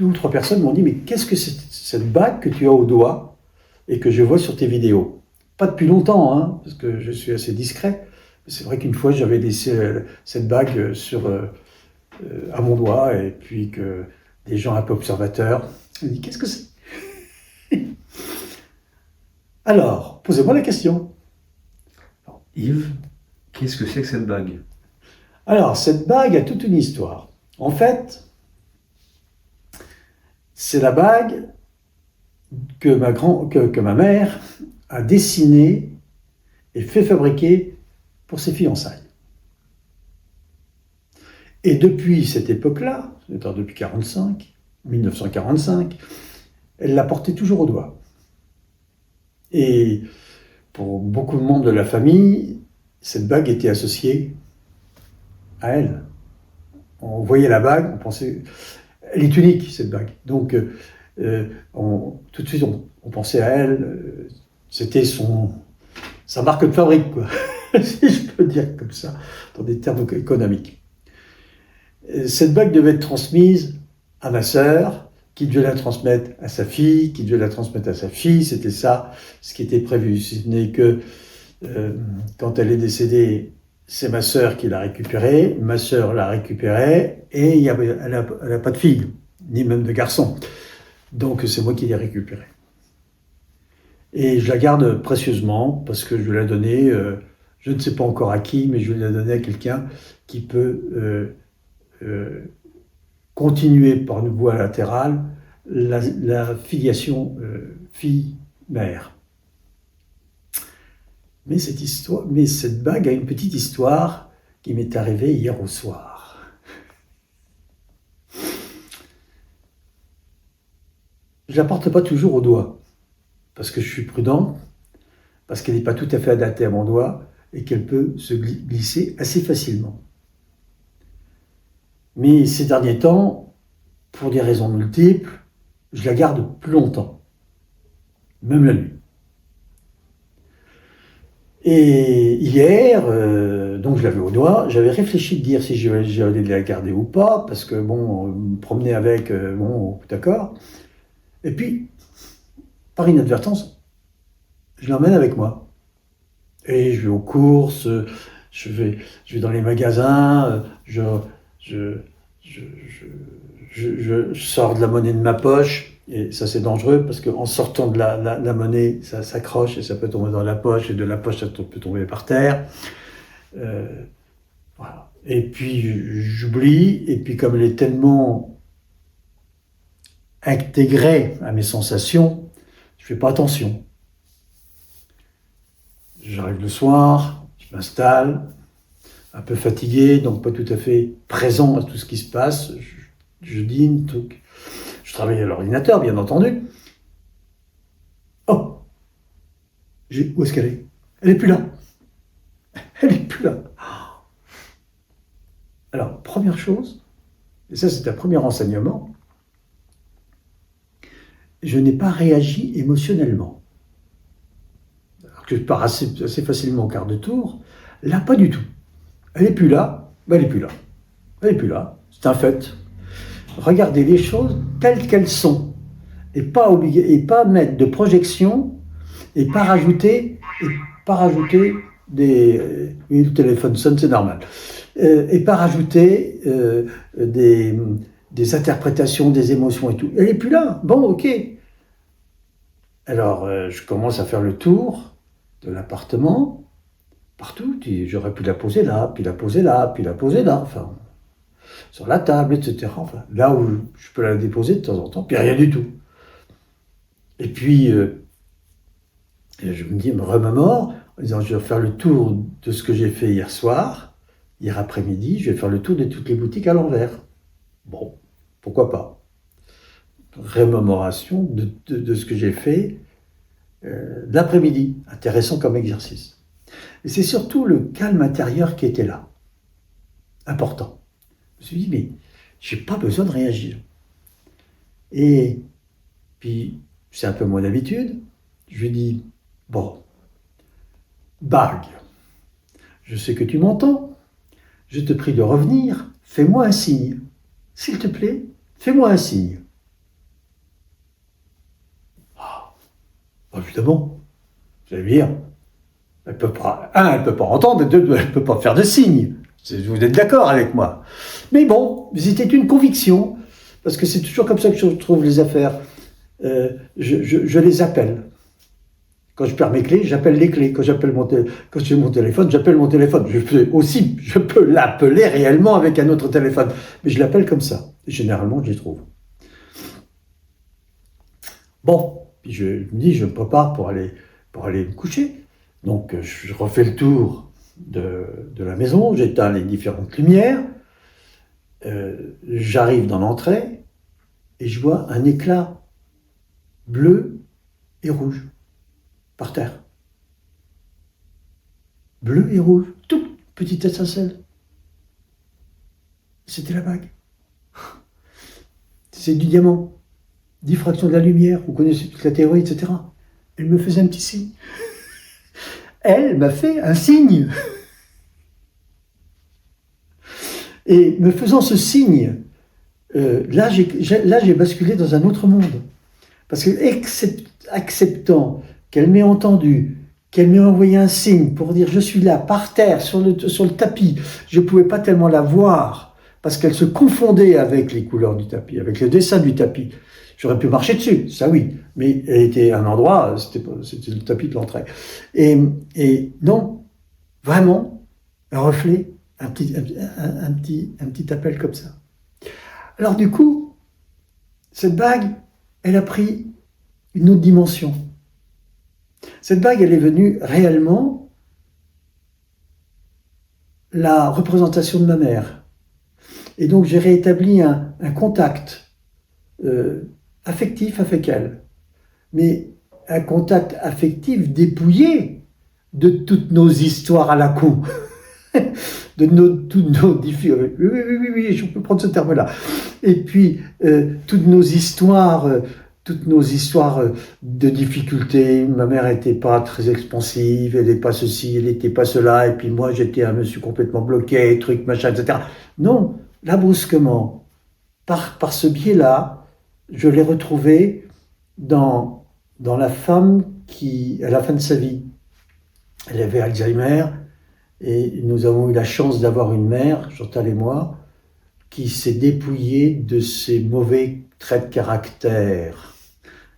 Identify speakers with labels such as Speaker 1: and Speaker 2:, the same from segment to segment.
Speaker 1: deux ou trois personnes m'ont dit, mais qu'est-ce que c'est cette bague que tu as au doigt et que je vois sur tes vidéos? Pas depuis longtemps, hein, parce que je suis assez discret. C'est vrai qu'une fois, j'avais laissé cette bague à mon doigt, et puis que des gens un peu observateurs m'ont dit, qu'est-ce que c'est? Alors, posez-moi la question.
Speaker 2: Yves, qu'est-ce que c'est que cette bague?
Speaker 1: Alors, cette bague a toute une histoire. En fait, c'est la bague que ma mère a dessinée et fait fabriquer pour ses fiançailles. Et depuis cette époque-là, c'est-à-dire depuis 1945, elle la portait toujours au doigt. Et pour beaucoup de membres de la famille, cette bague était associée à elle. On voyait la bague, on pensait... Elle est unique, cette bague. Donc, tout de suite, on pensait à elle. C'était sa marque de fabrique, quoi, si je peux dire comme ça, dans des termes économiques. Cette bague devait être transmise à ma sœur, qui devait la transmettre à sa fille, qui devait la transmettre à sa fille. C'était ça, ce qui était prévu. Si ce n'est que, quand elle est décédée, c'est ma sœur qui l'a récupérée, ma sœur l'a récupérée, et elle n'a pas de fille, ni même de garçon. Donc c'est moi qui l'ai récupérée. Et je la garde précieusement, parce que je vais la donner, je ne sais pas encore à qui, mais je vais la donner à quelqu'un qui peut continuer par une voie latérale la filiation fille-mère. Mais cette bague a une petite histoire qui m'est arrivée hier au soir. Je ne la porte pas toujours au doigt, parce que je suis prudent, parce qu'elle n'est pas tout à fait adaptée à mon doigt, et qu'elle peut se glisser assez facilement. Mais ces derniers temps, pour des raisons multiples, je la garde plus longtemps, même la nuit. Et hier, donc je l'avais au doigt, j'avais réfléchi de dire si j'allais la garder ou pas, parce que bon, me promener avec, bon, d'accord. Et puis, par inadvertance, je l'emmène avec moi. Et je vais aux courses, je vais dans les magasins, je sors de la monnaie de ma poche, et ça c'est dangereux parce qu'en sortant de la monnaie, ça s'accroche et ça peut tomber dans la poche, et de la poche ça peut tomber par terre. Voilà. Et puis j'oublie, et puis comme elle est tellement intégrée à mes sensations, je fais pas attention. J'arrive le soir, je m'installe, un peu fatigué, donc pas tout à fait présent à tout ce qui se passe. Je dîne, tout. Je travaille à l'ordinateur, bien entendu. Oh, où est-ce qu'elle est? Elle n'est plus là. Elle n'est plus là. Alors, première chose, et ça c'est un premier renseignement, je n'ai pas réagi émotionnellement. Alors que je pars assez facilement au quart de tour, là pas du tout. Elle n'est plus là, ben, elle n'est plus là. Elle n'est plus là, c'est un fait. Regardez les choses telles qu'elles sont, et pas mettre de projection, et pas rajouter oui, le téléphone sonne, c'est normal, et pas rajouter des interprétations, des émotions et tout. Elle n'est plus là, bon, ok. Alors je commence à faire le tour de l'appartement, partout, j'aurais pu la poser là, puis la poser là, puis la poser là, enfin, sur la table, etc. Enfin, là où je peux la déposer de temps en temps, puis rien du tout. Et puis, je me remémore, en disant, je vais faire le tour de ce que j'ai fait hier soir, hier après-midi, je vais faire le tour de toutes les boutiques à l'envers. Bon, pourquoi pas. Rémémoration de ce que j'ai fait l'après-midi. Intéressant comme exercice. Et c'est surtout le calme intérieur qui était là. Important. Je me suis dit, mais j'ai pas besoin de réagir. Et puis, c'est un peu mon habitude, je lui dis, bon, bague, je sais que tu m'entends, je te prie de revenir, fais-moi un signe. S'il te plaît, fais-moi un signe. Évidemment, vous allez dire, elle peut pas, elle peut pas entendre, et deux, elle peut pas faire de signes. Vous êtes d'accord avec moi. Mais bon, c'était une conviction, parce que c'est toujours comme ça que je trouve les affaires. Je les appelle. Quand je perds mes clés, j'appelle les clés. Quand j'ai mon téléphone, j'appelle mon téléphone. Je peux l'appeler réellement avec un autre téléphone. Mais je l'appelle comme ça. Et généralement, je les trouve. Bon, puis je me dis, je me prépare pour aller me coucher. Donc, je refais le tour de la maison, j'éteins les différentes lumières, j'arrive dans l'entrée et je vois un éclat bleu et rouge par terre. Bleu et rouge, toute petite étincelle. C'était la bague. C'est du diamant. Diffraction de la lumière, vous connaissez toute la théorie, etc. Elle me faisait un petit signe. Elle m'a fait un signe. Et me faisant ce signe, là j'ai basculé dans un autre monde. Parce que acceptant qu'elle m'ait entendu, qu'elle m'ait envoyé un signe pour dire je suis là, par terre, sur le tapis, je ne pouvais pas tellement la voir, parce qu'elle se confondait avec les couleurs du tapis, avec le dessin du tapis. J'aurais pu marcher dessus, ça oui, mais elle était à un endroit, c'était le tapis de l'entrée. Et non, vraiment, un reflet, un petit appel comme ça. Alors du coup, cette bague, elle a pris une autre dimension. Cette bague, elle est venue réellement la représentation de ma mère. Et donc j'ai réétabli un contact affectif avec elle. Mais un contact affectif dépouillé de toutes nos histoires à la con. Toutes nos difficultés. Oui, je peux prendre ce terme-là. Et puis, toutes nos histoires de difficultés. Ma mère n'était pas très expansive, elle n'était pas ceci, elle n'était pas cela, et puis moi, j'étais un monsieur complètement bloqué, truc, machin, etc. Non, là, brusquement, par ce biais-là, je l'ai retrouvée dans la femme qui, à la fin de sa vie, elle avait Alzheimer, et nous avons eu la chance d'avoir une mère, Chantal et moi, qui s'est dépouillée de ses mauvais traits de caractère,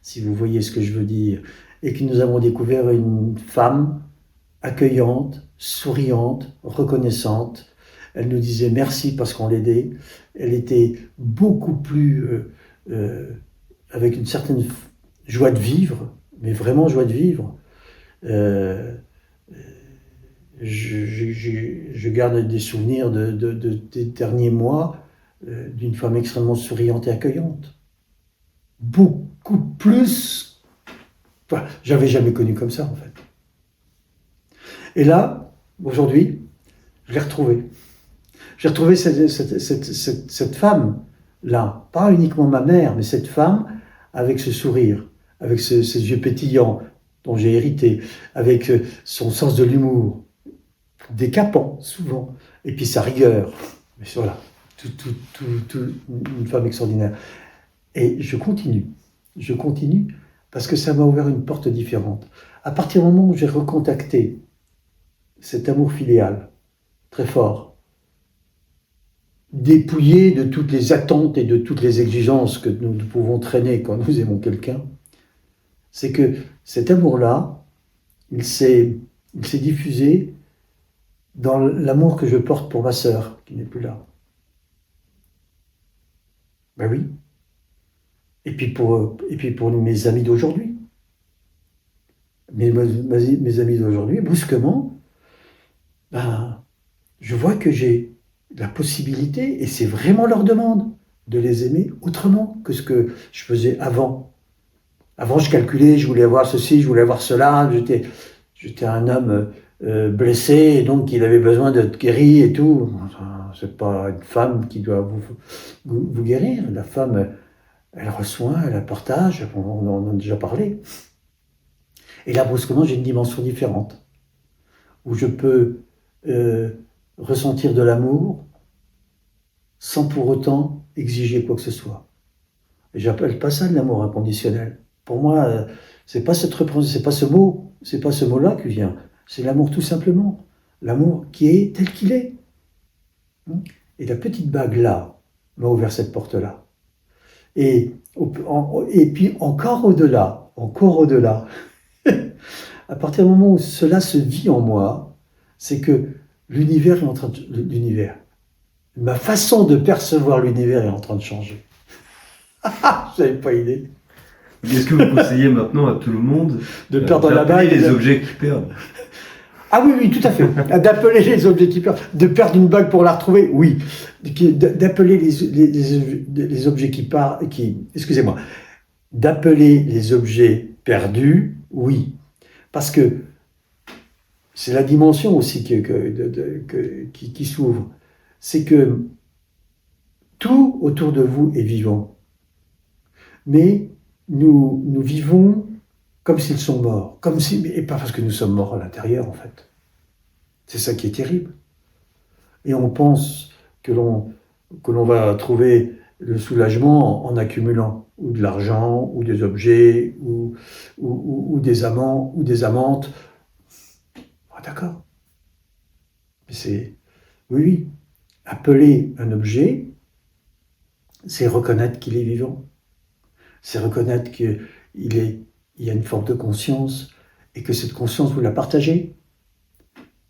Speaker 1: si vous voyez ce que je veux dire, et que nous avons découvert une femme accueillante, souriante, reconnaissante. Elle nous disait merci parce qu'on l'aidait. Elle était beaucoup plus avec une certaine joie de vivre, mais vraiment joie de vivre. Je garde des souvenirs des derniers mois d'une femme extrêmement souriante et accueillante. Beaucoup plus. Enfin, j'avais jamais connu comme ça, en fait. Et là, aujourd'hui, je l'ai retrouvée. J'ai retrouvé cette femme-là, pas uniquement ma mère, mais cette femme avec ce sourire, avec ses yeux pétillants dont j'ai hérité, avec son sens de l'humour, décapant souvent, et puis sa rigueur. Mais voilà, une femme extraordinaire. Et je continue parce que ça m'a ouvert une porte différente. À partir du moment où j'ai recontacté cet amour filial, très fort, dépouillé de toutes les attentes et de toutes les exigences que nous pouvons traîner quand nous aimons quelqu'un, c'est que cet amour-là, il s'est diffusé dans l'amour que je porte pour ma sœur, qui n'est plus là. Ben oui. Et puis pour mes amis d'aujourd'hui. Mes amis d'aujourd'hui, brusquement, ben, je vois que j'ai la possibilité, et c'est vraiment leur demande, de les aimer autrement que ce que je faisais avant. Avant, je calculais, je voulais avoir ceci, je voulais avoir cela, j'étais un homme blessé, et donc il avait besoin d'être guéri et tout. Enfin, c'est pas une femme qui doit vous guérir. La femme, elle reçoit, elle partage, on en a déjà parlé. Et là, brusquement, j'ai une dimension différente, où je peux ressentir de l'amour sans pour autant exiger quoi que ce soit. Et j'appelle pas ça de l'amour inconditionnel. Pour moi, c'est pas c'est pas ce mot, c'est pas ce mot-là qui vient. C'est l'amour tout simplement. L'amour qui est tel qu'il est. Et la petite bague là m'a ouvert cette porte-là. Et puis encore au-delà, à partir du moment où cela se vit en moi, c'est que l'univers est en train de... L'univers. Ma façon de percevoir l'univers est en train de changer. Je n'avais pas idée.
Speaker 2: Est-ce que vous conseillez maintenant à tout le monde
Speaker 1: de perdre la bague
Speaker 2: les objets qui perdent?
Speaker 1: Ah oui, oui, tout à fait. D'appeler les objets qui perdent, de perdre une bague pour la retrouver, oui. D'appeler les objets excusez-moi, d'appeler les objets perdus, oui. Parce que c'est la dimension aussi qui s'ouvre. C'est que tout autour de vous est vivant. Mais nous vivons comme s'ils sont morts. Et pas parce que nous sommes morts à l'intérieur, en fait. C'est ça qui est terrible. Et on pense que l'on va trouver le soulagement en accumulant ou de l'argent, ou des objets, ou des amants, ou des amantes. Ah, d'accord. Mais oui, appeler un objet, c'est reconnaître qu'il est vivant. C'est reconnaître qu'il y a une forme de conscience et que cette conscience, vous la partagez.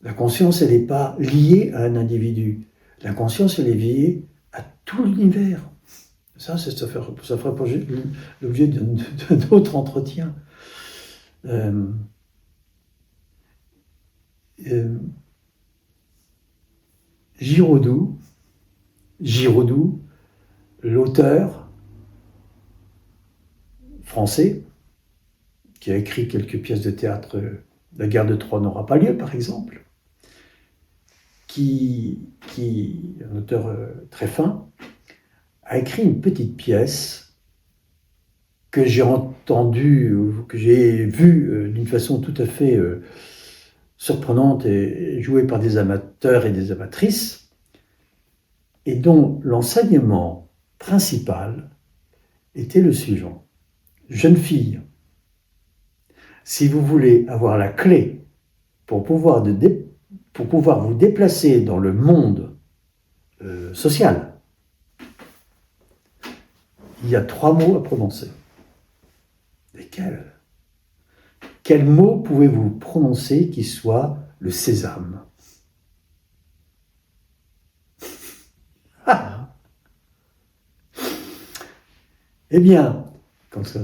Speaker 1: La conscience, elle n'est pas liée à un individu. La conscience, elle est liée à tout l'univers. Ça fera l'objet d'un autre entretien. Giraudoux, l'auteur français, qui a écrit quelques pièces de théâtre, La guerre de Troie n'aura pas lieu, par exemple, un auteur très fin, a écrit une petite pièce que j'ai entendue, que j'ai vue d'une façon tout à fait surprenante et jouée par des amateurs et des amatrices, et dont l'enseignement principal était le suivant. Jeune fille, si vous voulez avoir la clé pour pouvoir vous déplacer dans le monde social, il y a 3 mots à prononcer. Lesquels? Quels mots pouvez-vous prononcer qui soient le sésame? Eh bien, quand tu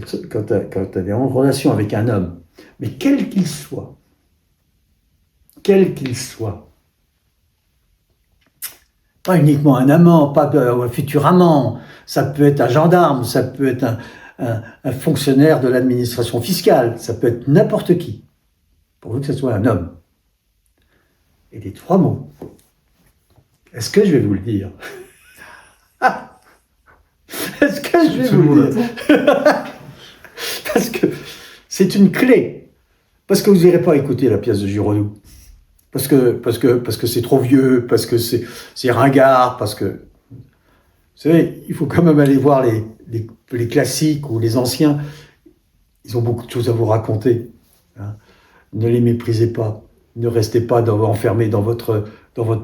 Speaker 1: es en relation avec un homme, mais quel qu'il soit, pas uniquement un amant, pas un futur amant, ça peut être un gendarme, ça peut être un fonctionnaire de l'administration fiscale, ça peut être n'importe qui, pourvu que ce soit un homme. Et les 3 mots, est-ce que je vais vous le dire? Est-ce que je vais vous le dire? Parce que c'est une clé. Parce que vous n'irez pas écouter la pièce de Giraudoux. Parce que c'est trop vieux, parce que c'est ringard, parce que... Vous savez, il faut quand même aller voir les classiques ou les anciens. Ils ont beaucoup de choses à vous raconter. Hein. Ne les méprisez pas. Ne restez pas enfermés dans votre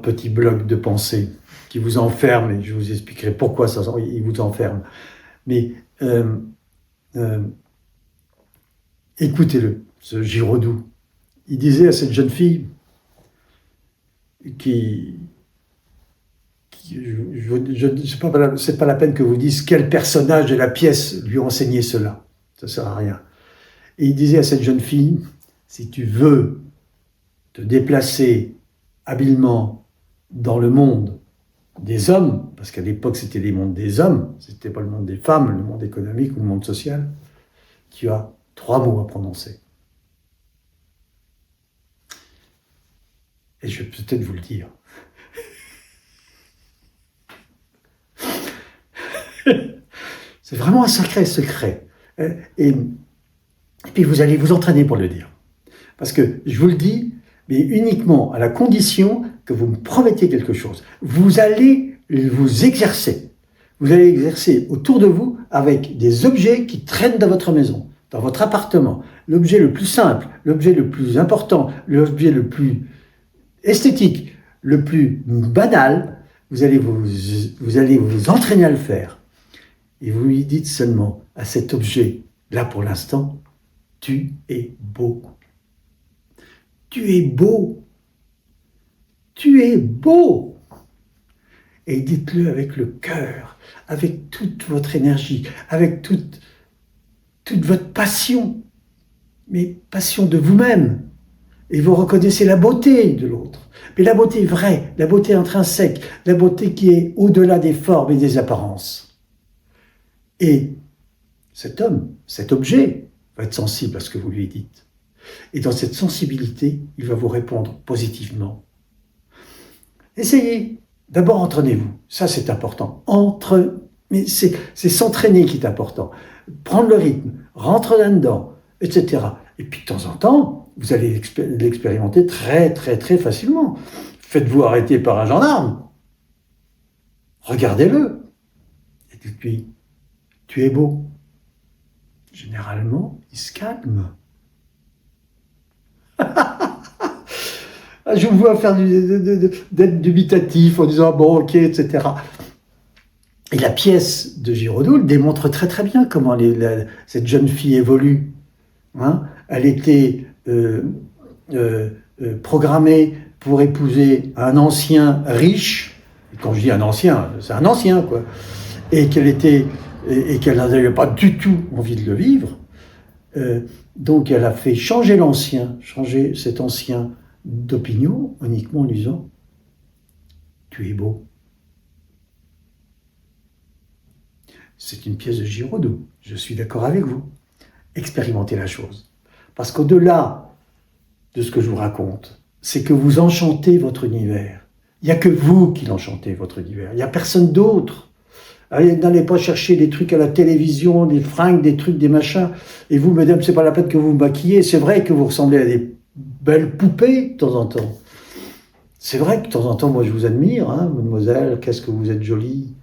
Speaker 1: petit bloc de pensée qui vous enferme, et je vous expliquerai pourquoi il vous enferme. Mais écoutez-le, ce Giraudoux. Il disait à cette jeune fille c'est pas la peine que vous disiez quel personnage de la pièce lui enseignait cela. Ça sert à rien. Et il disait à cette jeune fille, si tu veux te déplacer habilement dans le monde des hommes, parce qu'à l'époque c'était les mondes des hommes, c'était pas le monde des femmes, le monde économique ou le monde social, tu as 3 mots à prononcer. Et je vais peut-être vous le dire. C'est vraiment un sacré secret. Et puis vous allez vous entraîner pour le dire. Parce que je vous le dis, mais uniquement à la condition que vous me promettiez quelque chose. Vous allez vous exercer. Vous allez exercer autour de vous avec des objets qui traînent dans votre maison. dans votre appartement, l'objet le plus simple, l'objet le plus important, l'objet le plus esthétique, le plus banal, vous allez vous entraîner à le faire. Et vous lui dites seulement à cet objet, là pour l'instant, tu es beau. Tu es beau. Tu es beau. Et dites-le avec le cœur, avec toute votre énergie, avec toute votre passion, mais passion de vous-même. Et vous reconnaissez la beauté de l'autre. Mais la beauté vraie, la beauté intrinsèque, la beauté qui est au-delà des formes et des apparences. Et cet homme, cet objet, va être sensible à ce que vous lui dites. Et dans cette sensibilité, il va vous répondre positivement. Essayez. D'abord, entraînez-vous. Ça, c'est important. Mais c'est s'entraîner qui est important. Prendre le rythme, rentrer là-dedans, etc. Et puis, de temps en temps, vous allez l'expérimenter très, très, très facilement. Faites-vous arrêter par un gendarme. Regardez-le. Et dites-lui, tu es beau. Généralement, il se calme. Je vous vois faire d'être dubitatif en disant bon, ok, etc. Et la pièce de Giraudoux démontre très très bien comment cette jeune fille évolue. Hein, elle était programmée pour épouser un ancien riche. Et quand je dis un ancien, c'est un ancien, quoi. Et qu'elle n'avait pas du tout envie de le vivre. Donc elle a fait changer cet ancien d'opinion uniquement en disant « Tu es beau ». C'est une pièce de Giraudoux, je suis d'accord avec vous. Expérimentez la chose. Parce qu'au-delà de ce que je vous raconte, c'est que vous enchantez votre univers. Il n'y a que vous qui l'enchantez, votre univers. Il n'y a personne d'autre. N'allez pas chercher des trucs à la télévision, des fringues, des trucs, des machins. Et vous, mesdames, c'est pas la peine que vous vous maquillez. C'est vrai que vous ressemblez à des belles poupées de temps en temps. C'est vrai que de temps en temps, moi, je vous admire, hein, mademoiselle. Qu'est-ce que vous êtes jolie.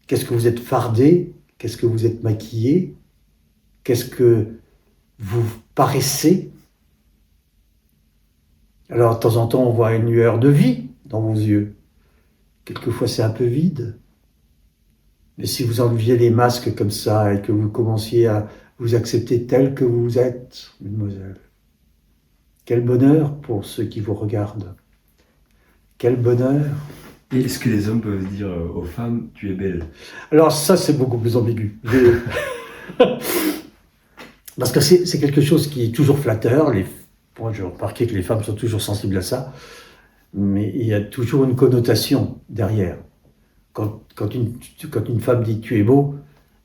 Speaker 1: Qu'est-ce que vous êtes fardée. Qu'est-ce que vous êtes maquillée. Qu'est-ce que vous paraissez. Alors, de temps en temps, on voit une lueur de vie dans vos yeux. Quelquefois, c'est un peu vide. Mais si vous enleviez les masques comme ça et que vous commenciez à vous accepter tel que vous êtes, mademoiselle, quel bonheur pour ceux qui vous regardent. Quel bonheur.
Speaker 2: Et est-ce que les hommes peuvent dire aux femmes « tu es belle » ?
Speaker 1: Alors ça, c'est beaucoup plus ambigu. Parce que c'est quelque chose qui est toujours flatteur. Moi, j'ai remarqué que les femmes sont toujours sensibles à ça. Mais il y a toujours une connotation derrière. Quand une femme dit « tu es beau »,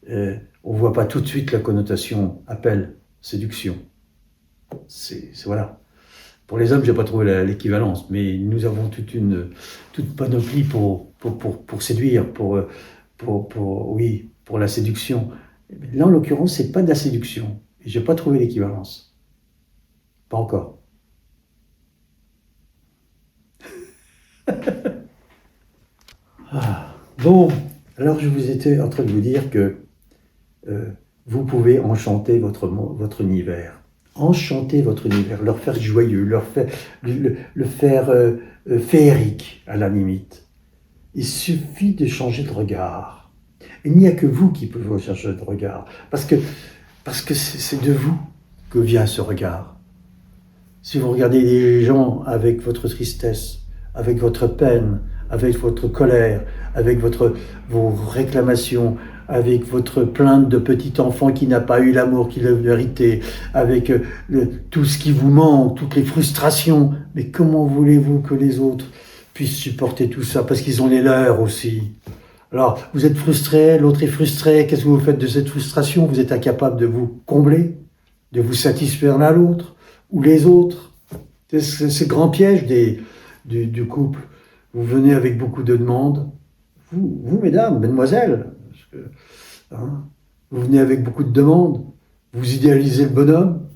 Speaker 1: on ne voit pas tout de suite la connotation appel, séduction. Voilà. Pour les hommes, je n'ai pas trouvé l'équivalence, mais nous avons toute panoplie pour séduire, pour la séduction. Là, en l'occurrence, ce n'est pas de la séduction. Et je n'ai pas trouvé l'équivalence. Pas encore. Bon, alors je vous étais en train de vous dire que vous pouvez enchanter votre univers. Enchanter votre univers, leur faire joyeux, le faire féerique à la limite. Il suffit de changer de regard. Il n'y a que vous qui pouvez changer de regard. Parce que c'est de vous que vient ce regard. Si vous regardez les gens avec votre tristesse, avec votre peine, avec votre colère, avec vos réclamations, avec votre plainte de petit enfant qui n'a pas eu l'amour qu'il a mérité, avec tout ce qui vous manque, toutes les frustrations. Mais comment voulez-vous que les autres puissent supporter tout ça? Parce qu'ils ont les leurs aussi. Alors, vous êtes frustré, l'autre est frustré. Qu'est-ce que vous faites de cette frustration? Vous êtes incapable de vous combler, de vous satisfaire l'un l'autre, ou les autres. C'est ce grand piège du couple. Vous venez avec beaucoup de demandes. Vous mesdames, mesdemoiselles, vous venez avec beaucoup de demandes. Vous idéalisez le bonhomme.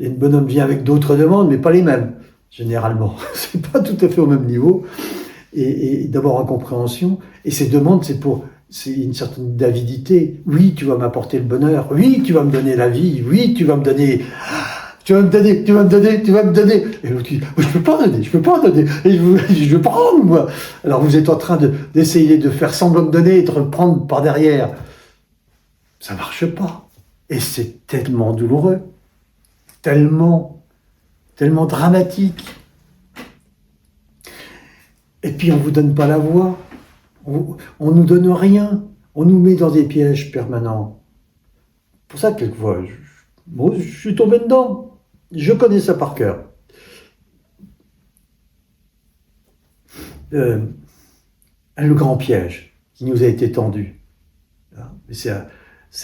Speaker 1: Et le bonhomme vient avec d'autres demandes, mais pas les mêmes, généralement. C'est pas tout à fait au même niveau. Et d'abord en compréhension. Et ces demandes, c'est pour c'est une certaine avidité. Oui, tu vas m'apporter le bonheur. Oui, tu vas me donner la vie. Oui, tu vas me donner. Tu vas me donner, tu vas me donner, tu vas me donner. Et l'autre dit, je peux pas donner, je peux pas donner. Et je veux prendre, moi. Alors vous êtes en train d'essayer de faire semblant de donner et de reprendre par derrière. Ça marche pas. Et c'est tellement douloureux. Tellement dramatique. Et puis on vous donne pas la voix. On nous donne rien. On nous met dans des pièges permanents. C'est pour ça que quelquefois, je suis tombé dedans. Je connais ça par cœur. Le grand piège qui nous a été tendu. C'est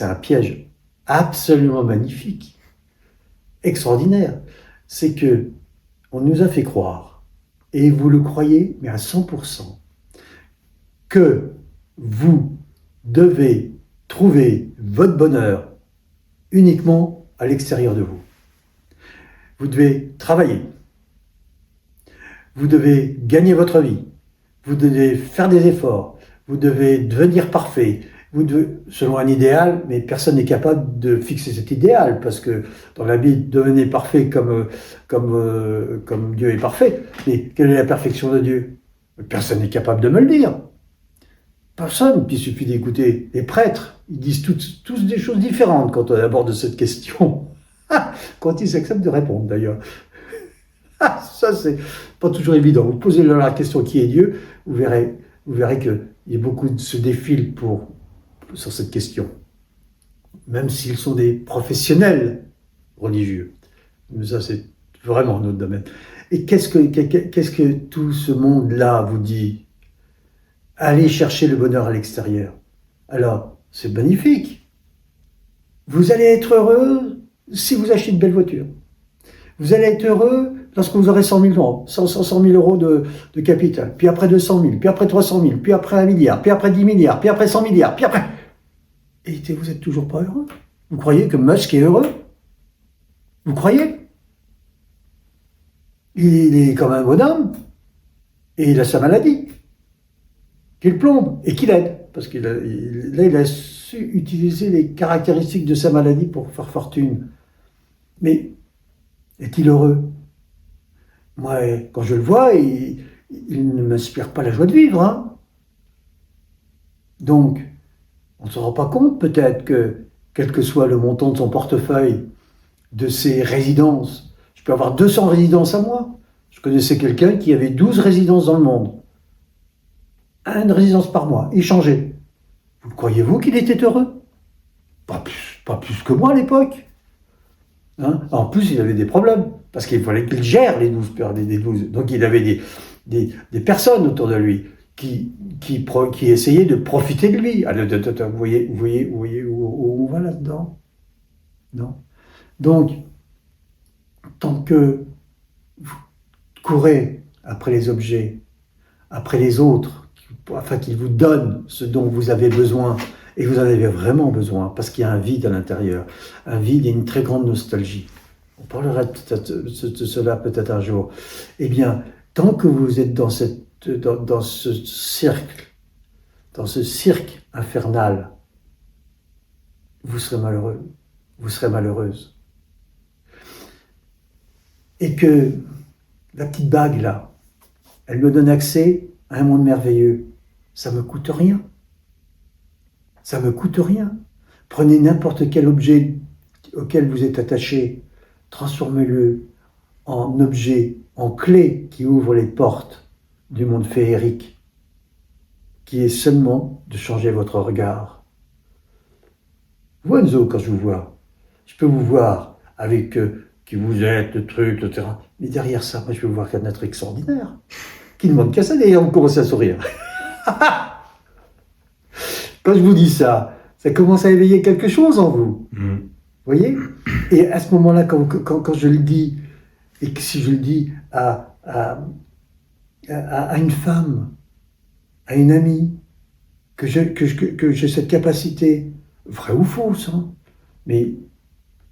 Speaker 1: un piège absolument magnifique, extraordinaire. C'est que on nous a fait croire, et vous le croyez, mais à 100%, que vous devez trouver votre bonheur uniquement à l'extérieur de vous. Vous devez travailler. Vous devez gagner votre vie. Vous devez faire des efforts. Vous devez devenir parfait. Vous devez, selon un idéal, mais personne n'est capable de fixer cet idéal, parce que dans la Bible, devenez parfait comme Dieu est parfait. Mais quelle est la perfection de Dieu? Personne n'est capable de me le dire. Personne. Puis il suffit d'écouter les prêtres. Ils disent tous des choses différentes quand on aborde cette question. Quand ils acceptent de répondre, d'ailleurs. Ça, c'est pas toujours évident. Vous posez leur la question qui est Dieu, vous verrez qu'il y a beaucoup de se défilent sur cette question. Même s'ils sont des professionnels religieux. Mais ça, c'est vraiment notre domaine. Et qu'est-ce que tout ce monde-là vous dit? Allez chercher le bonheur à l'extérieur. Alors, c'est magnifique. Vous allez être heureux si vous achetez une belle voiture. Vous allez être heureux lorsque vous aurez 100 000 euros, 100 000 euros de capital, puis après 200 000, puis après 300 000, puis après 1 milliard, puis après 10 milliards, puis après 100 milliards, puis après... Et vous n'êtes toujours pas heureux. Vous croyez que Musk est heureux? Vous croyez? Il est comme un bonhomme, et il a sa maladie, qu'il plombe, et qu'il aide, parce qu'il il a su utiliser les caractéristiques de sa maladie pour faire fortune. Mais est-il heureux? Moi, quand je le vois, il ne m'inspire pas la joie de vivre. Hein. Donc, on ne se rend pas compte peut-être que, quel que soit le montant de son portefeuille, de ses résidences, je peux avoir 200 résidences à moi. Je connaissais quelqu'un qui avait 12 résidences dans le monde. Une résidence par mois, échangée. Vous croyez-vous qu'il était heureux? Pas plus que moi à l'époque. Hein? En plus, il avait des problèmes, parce qu'il fallait qu'il gère les 12. Donc il avait des personnes autour de lui qui essayaient de profiter de lui. Vous voyez où on va là-dedans? Non. Donc, tant que vous courez après les objets, après les autres, afin qu'ils vous donnent ce dont vous avez besoin, et vous en avez vraiment besoin, parce qu'il y a un vide à l'intérieur, un vide et une très grande nostalgie. On parlera de cela peut-être un jour. Eh bien, tant que vous êtes dans ce cirque infernal, vous serez malheureux, vous serez malheureuse. Et que la petite bague là, elle me donne accès à un monde merveilleux. Ça me coûte rien. Ça me coûte rien. Prenez n'importe quel objet auquel vous êtes attaché, transformez-le en objet, en clé qui ouvre les portes du monde féerique, qui est seulement de changer votre regard. Vous, Enzo, quand je vous vois, je peux vous voir avec qui vous êtes, le truc, etc. Mais derrière ça, moi, je peux vous voir qu'un être extraordinaire, qui ne manque qu'à ça, d'ailleurs, on commence à sourire. Quand je vous dis ça, ça commence à éveiller quelque chose en vous. Vous voyez? Et à ce moment-là, quand je le dis, et que si je le dis à une femme, à une amie, que j'ai cette capacité, vraie ou fausse, hein, mais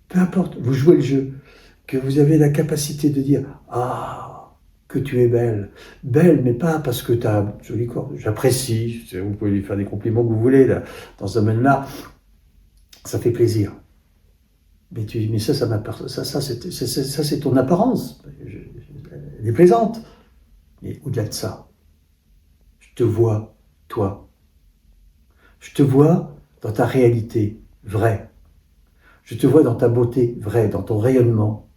Speaker 1: peu importe, vous jouez le jeu, que vous avez la capacité de dire « Ah, que tu es belle. Belle, mais pas parce que tu as un joli corps. J'apprécie, vous pouvez lui faire des compliments que vous voulez là, dans ce domaine-là. Ça fait plaisir. Mais ça, c'est ton apparence. Elle est plaisante. Mais au-delà de ça, je te vois, toi. Je te vois dans ta réalité vraie. Je te vois dans ta beauté vraie, dans ton rayonnement,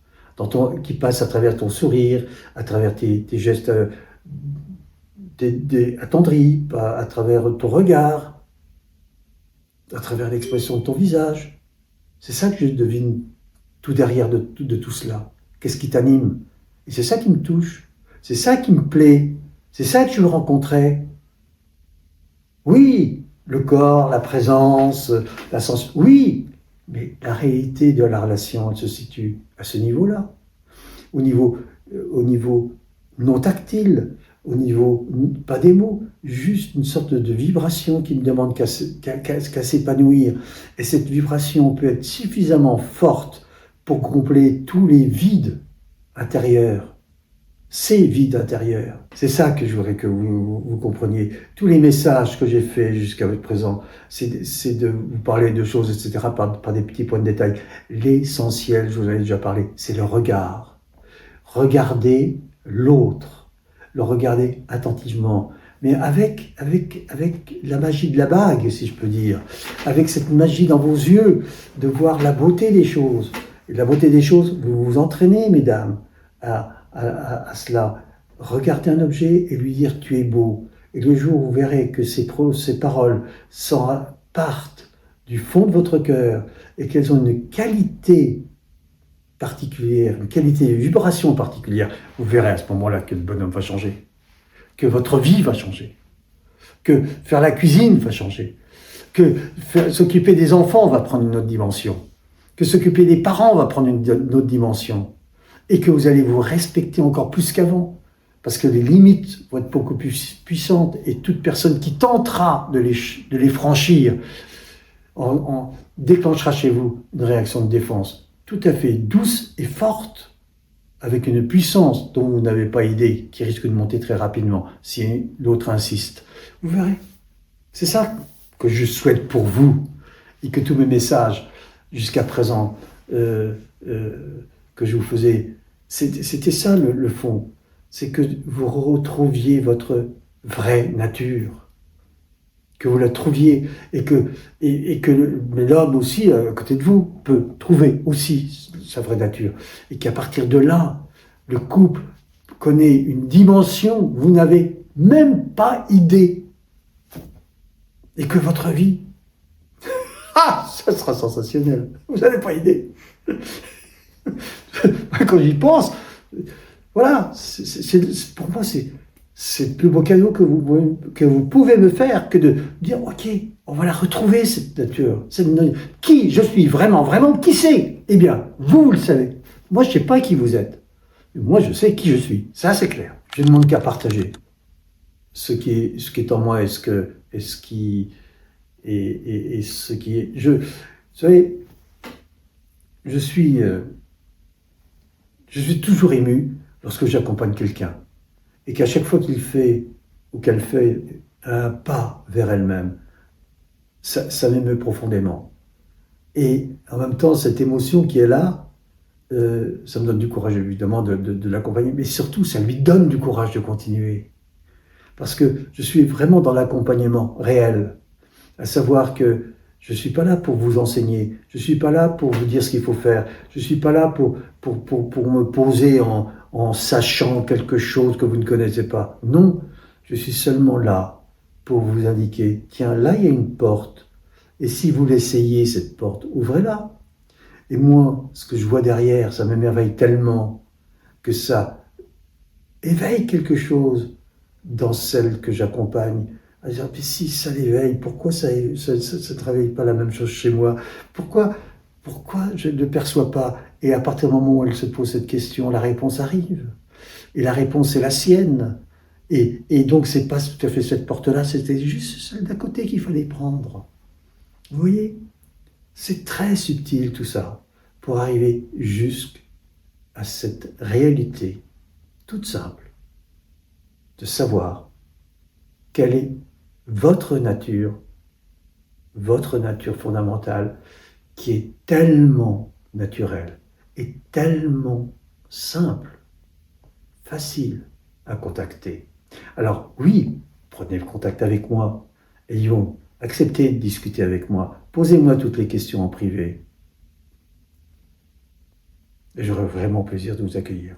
Speaker 1: qui passe à travers ton sourire, à travers tes gestes attendris, à travers ton regard, à travers l'expression de ton visage. C'est ça que je devine tout derrière de tout cela. Qu'est-ce qui t'anime? Et c'est ça qui me touche. C'est ça qui me plaît. C'est ça que je veux rencontrer. Oui, le corps, la présence, la sens. Oui, mais la réalité de la relation, elle se situe à ce niveau-là. Au niveau non tactile, au niveau, pas des mots, juste une sorte de vibration qui ne demande qu'à s'épanouir. Et cette vibration peut être suffisamment forte pour combler tous les vides intérieurs. Ces vides intérieurs. C'est ça que je voudrais que vous compreniez. Tous les messages que j'ai faits jusqu'à présent, c'est de vous parler de choses, etc., par des petits points de détail. L'essentiel, je vous en ai déjà parlé, c'est le regard. Regardez l'autre, le regarder attentivement, mais avec la magie de la bague, si je peux dire, avec cette magie dans vos yeux, de voir la beauté des choses. Et la beauté des choses, vous vous entraînez, mesdames, à cela. Regardez un objet et lui dire « tu es beau ». Et le jour où vous verrez que ces paroles partent du fond de votre cœur et qu'elles ont une qualité particulière, une qualité de vibration particulière, vous verrez à ce moment-là que le bonhomme va changer, que votre vie va changer, que faire la cuisine va changer, que s'occuper des enfants va prendre une autre dimension, que s'occuper des parents va prendre une autre dimension, et que vous allez vous respecter encore plus qu'avant, parce que les limites vont être beaucoup plus puissantes, et toute personne qui tentera de les franchir déclenchera chez vous une réaction de défense tout à fait douce et forte, avec une puissance dont vous n'avez pas idée, qui risque de monter très rapidement si l'autre insiste. Vous verrez. C'est ça que je souhaite pour vous, et que tous mes messages jusqu'à présent que je vous faisais, c'était ça le fond. C'est que vous retrouviez votre vraie nature, que vous la trouviez, et que l'homme aussi, à côté de vous, peut trouver aussi sa vraie nature. Et qu'à partir de là, le couple connaît une dimension que vous n'avez même pas idée. Et que votre vie, ça sera sensationnel. Vous n'avez pas idée. Quand j'y pense, voilà, pour moi, c'est le plus beau cadeau que vous pouvez me faire, que de dire, ok, on va la retrouver, cette nature. Qui je suis vraiment, vraiment, qui c'est? Eh bien, vous le savez. Moi, je ne sais pas qui vous êtes. Moi, je sais qui je suis. Ça, c'est clair. Je ne demande qu'à partager ce qui est en moi et ce qui est. Vous savez, je suis toujours ému lorsque j'accompagne quelqu'un. Et qu'à chaque fois qu'il fait ou qu'elle fait un pas vers elle-même, ça m'émeut profondément. Et en même temps, cette émotion qui est là, ça me donne du courage évidemment de l'accompagner, mais surtout ça lui donne du courage de continuer. Parce que je suis vraiment dans l'accompagnement réel, à savoir que je ne suis pas là pour vous enseigner, je ne suis pas là pour vous dire ce qu'il faut faire, je ne suis pas là pour me poser en sachant quelque chose que vous ne connaissez pas. Non, je suis seulement là pour vous indiquer, tiens, là il y a une porte, et si vous l'essayez cette porte, ouvrez-la. Et moi, ce que je vois derrière, ça m'émerveille tellement que ça éveille quelque chose dans celle que j'accompagne. À dire, mais si ça l'éveille, pourquoi ça ne réveille pas la même chose chez moi? Pourquoi je ne perçois pas? Et à partir du moment où elle se pose cette question, la réponse arrive. Et la réponse est la sienne. Et donc, c'est pas tout à fait cette porte-là, c'était juste celle d'à côté qu'il fallait prendre. Vous voyez? C'est très subtil tout ça, pour arriver jusqu'à cette réalité toute simple. de savoir quelle est votre nature fondamentale, qui est tellement naturelle et tellement simple, facile à contacter. Alors oui, prenez le contact avec moi, acceptez de discuter avec moi, posez-moi toutes les questions en privé, et j'aurai vraiment plaisir de vous accueillir.